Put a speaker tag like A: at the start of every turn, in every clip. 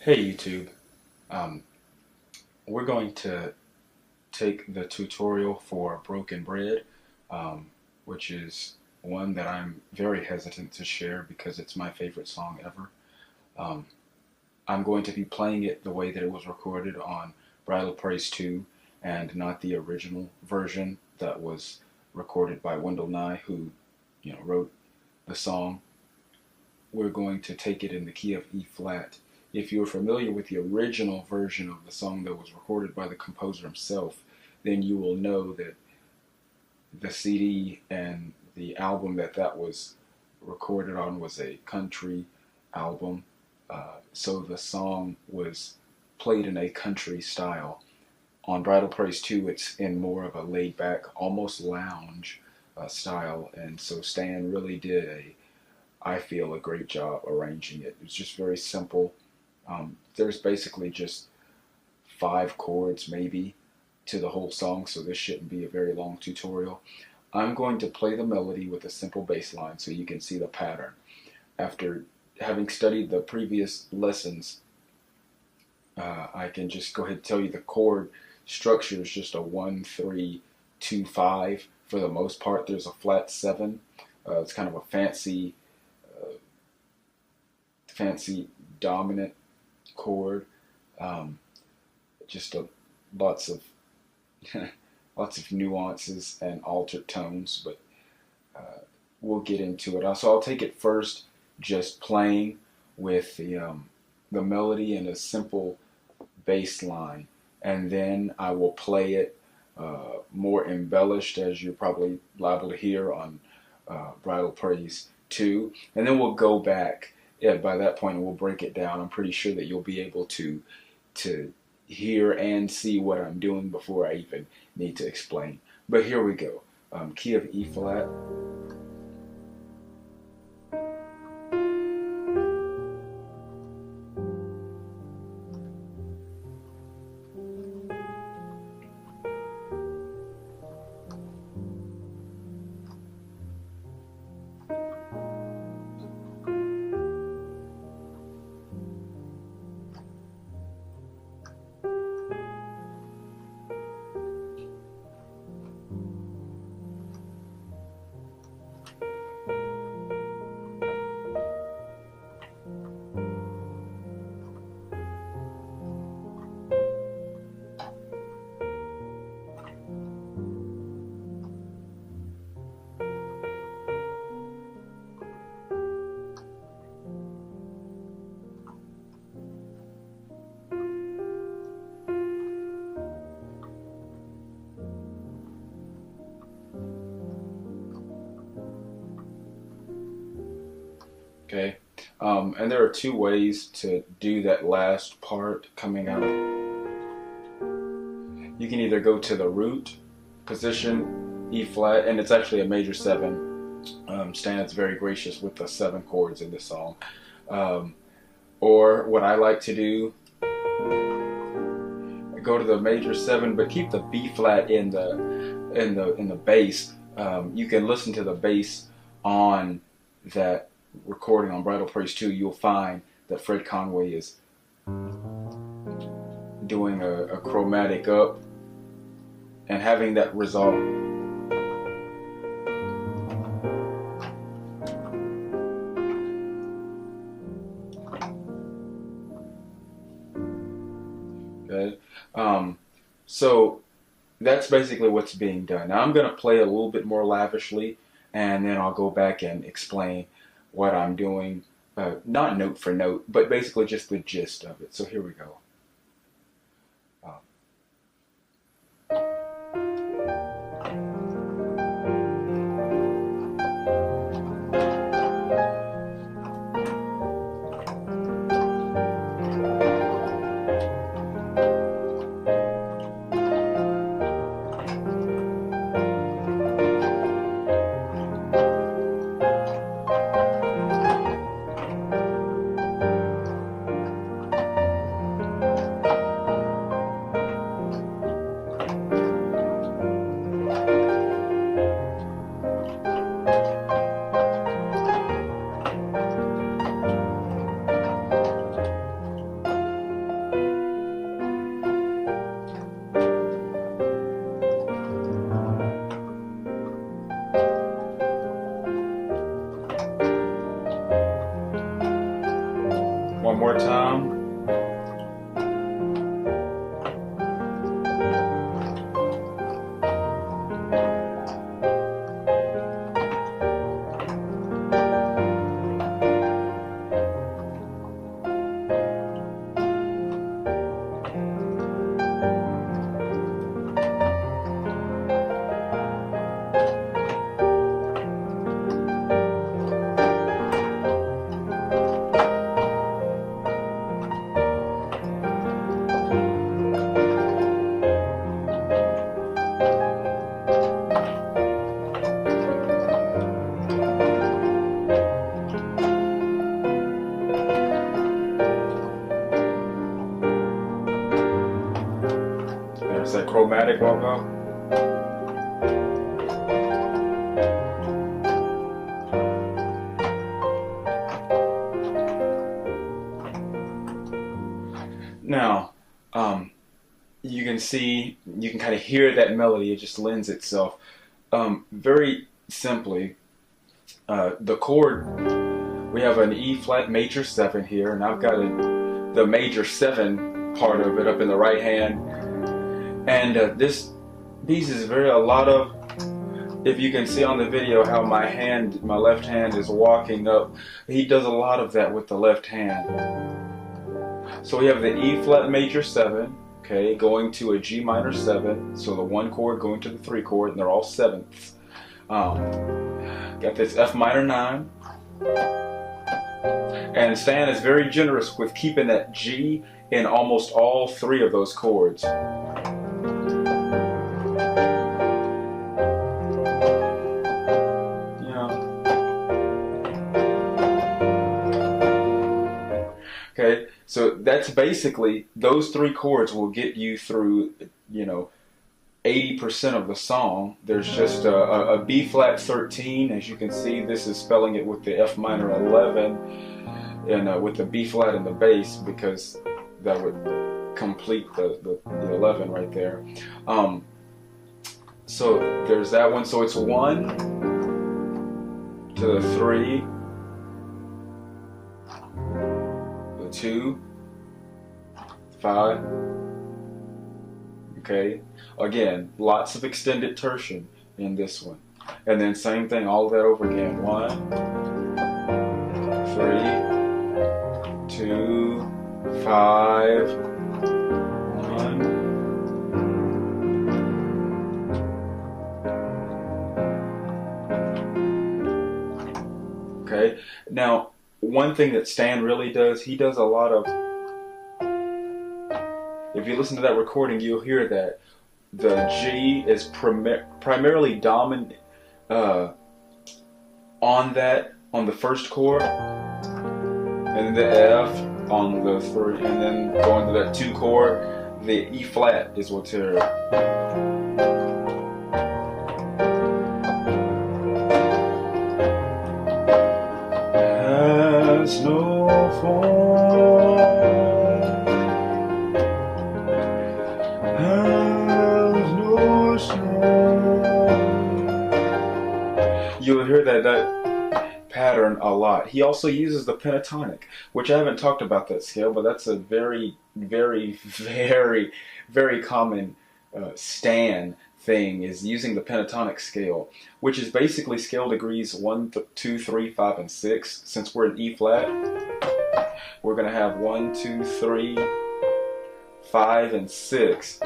A: Hey YouTube, um, we're going to take the tutorial for Broken Bread, um, which is one that I'm very hesitant to share because it's my favorite song ever. Um, I'm going to be playing it the way that it was recorded on Bridal Praise 2 and not the original version that was recorded by Wendell Nye, who wrote the song. We're going to take it in the key of E flat. If you're familiar with the original version of the song that was recorded by the composer himself, then you will know that the CD and the album that was recorded on was a country album. So the song was played in a country style. On Bridal Praise 2, it's in more of a laid back, almost lounge style. And so Stan really did I feel, a great job arranging it. It's just very simple. There's basically just 5 chords maybe to the whole song, so this shouldn't be a very long tutorial. I'm going to play the melody with a simple bass line so you can see the pattern. After having studied the previous lessons, I can just go ahead and tell you the chord structure is just a 1, 3, 2, 5 for the most part. There's a flat 7. It's kind of a fancy dominant chord. Just lots of lots of nuances and altered tones, but we'll get into it. So I'll take it first, just playing with the melody and a simple bass line, and then I will play it more embellished, as you're probably liable to hear on Bridal Praise 2, and then we'll go back. Yeah, by that point we'll break it down. I'm pretty sure that you'll be able to hear and see what I'm doing before I even need to explain. But here we go. Key of E flat. Okay, and there are 2 ways to do that last part coming out of. You can either go to the root position, E flat, and it's actually a major 7. Stan's very gracious with the 7 chords in this song. Or what I like to do, go to the major 7, but keep the B flat in the bass. You can listen to the bass on that recording on Bridal Praise 2. You'll find that Fred Conway is doing a chromatic up and having that resolve. Okay, so that's basically what's being done. Now I'm going to play a little bit more lavishly, and then I'll go back and explain what I'm doing, not note for note, but basically just the gist of it. So here we go. chromatic logo. Now, you can see, you can kind of hear that melody. It just lends itself. Very simply, the chord, we have an E flat major 7 here, and I've got the major 7 part of it up in the right hand. And this piece is a lot of, if you can see on the video how my left hand is walking up, he does a lot of that with the left hand. So we have the E flat major 7, okay, going to a G minor 7, so the 1 chord going to the 3 chord, and they're all 7ths. Got this F minor 9, and Stan is very generous with keeping that G in almost all 3 of those chords. Okay, so that's basically, those 3 chords will get you through, 80% of the song. There's just a B flat 13, as you can see. This is spelling it with the F minor 11 and with the B flat in the bass, because that would complete the 11 right there. So there's that one. So it's 1 to the 3, the 2, 5. Okay, again, lots of extended tertium in this one. And then same thing, all of that over again. 1, 3, 2, 5, 1. Okay, now one thing that Stan really does, he does a lot of, if you listen to that recording, you'll hear that the G is primarily dominant on the first chord, and the F on the 3, and then going to that 2 chord, the E flat is what's here. Has no form, has no sound. You'll hear that pattern a lot. He also uses the pentatonic, which I haven't talked about that scale, but that's a very, very, very, very common Stan thing, is using the pentatonic scale, which is basically scale degrees 1, 2, 3, 5, and 6. Since we're in E flat, we're going to have 1, 2, 3, 5, and 6.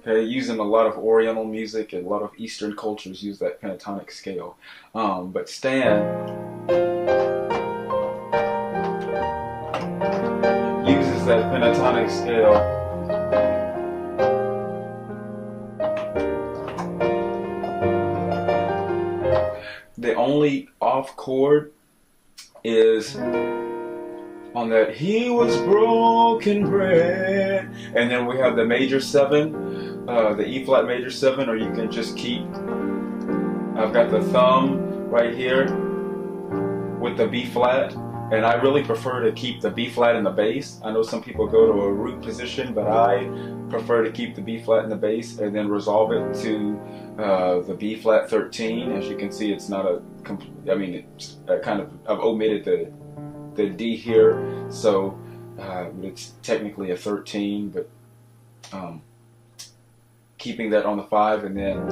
A: Okay, using a lot of Oriental music, and a lot of Eastern cultures use that pentatonic scale. But Stan uses that pentatonic scale. The only off chord is on that "He was broken bread," and then we have the major 7, the E flat major 7, or you can just keep, I've got the thumb right here with the B flat, and I really prefer to keep the B flat in the bass. I know some people go to a root position, but I prefer to keep the B flat in the bass and then resolve it to the B flat 13. As you can see, it's not a complete, I mean, it's kind of, I've omitted the D here, so it's technically a 13, but keeping that on the 5 and then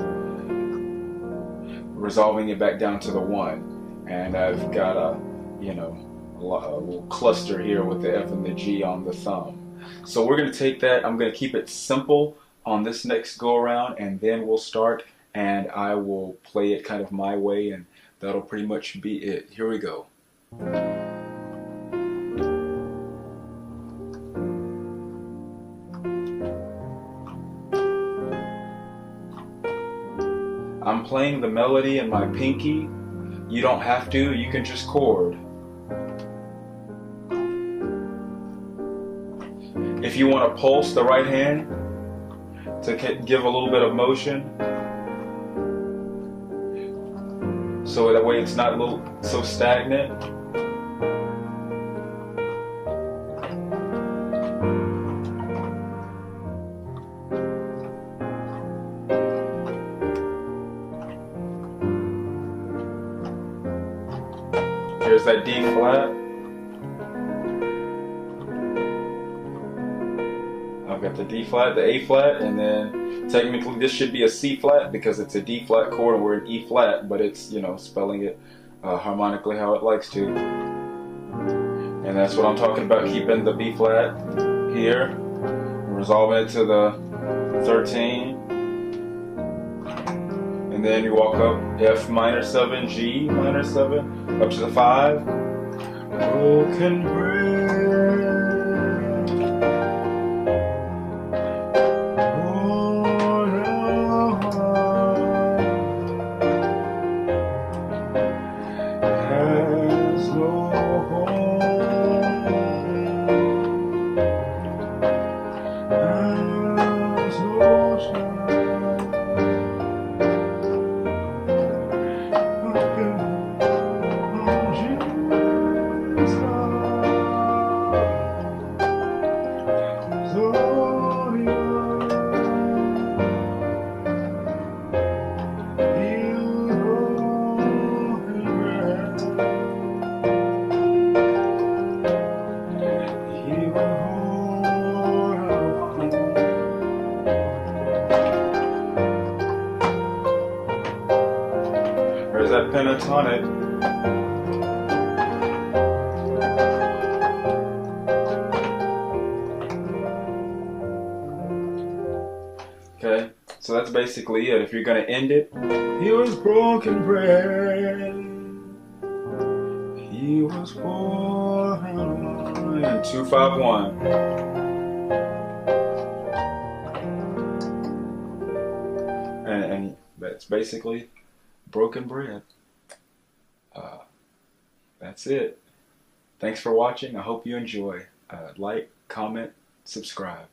A: resolving it back down to the 1. And I've got a little cluster here with the F and the G on the thumb. So we're going to take that, I'm going to keep it simple on this next go around, and then we'll start and I will play it kind of my way, and that'll pretty much be it. Here we go. I'm playing the melody in my pinky. You don't have to, you can just chord. If you want to pulse the right hand to give a little bit of motion, so that way it's not so stagnant. Here's that D flat. I've got the D flat, the A flat, and then technically this should be a C flat because it's a D flat chord and we're in E flat, but it's, you know, spelling it harmonically how it likes to. And that's what I'm talking about, keeping the B flat here, resolving it to the 13. And then you walk up F minor 7, G minor 7, up to the 5. Broken bread. Has no home. Has no child. There's that pentatonic. Okay, so that's basically it. If you're gonna end it, he was broken bread. He was born in 251. And that's basically broken bread. That's it. Thanks for watching. I hope you enjoy. Like, comment, subscribe.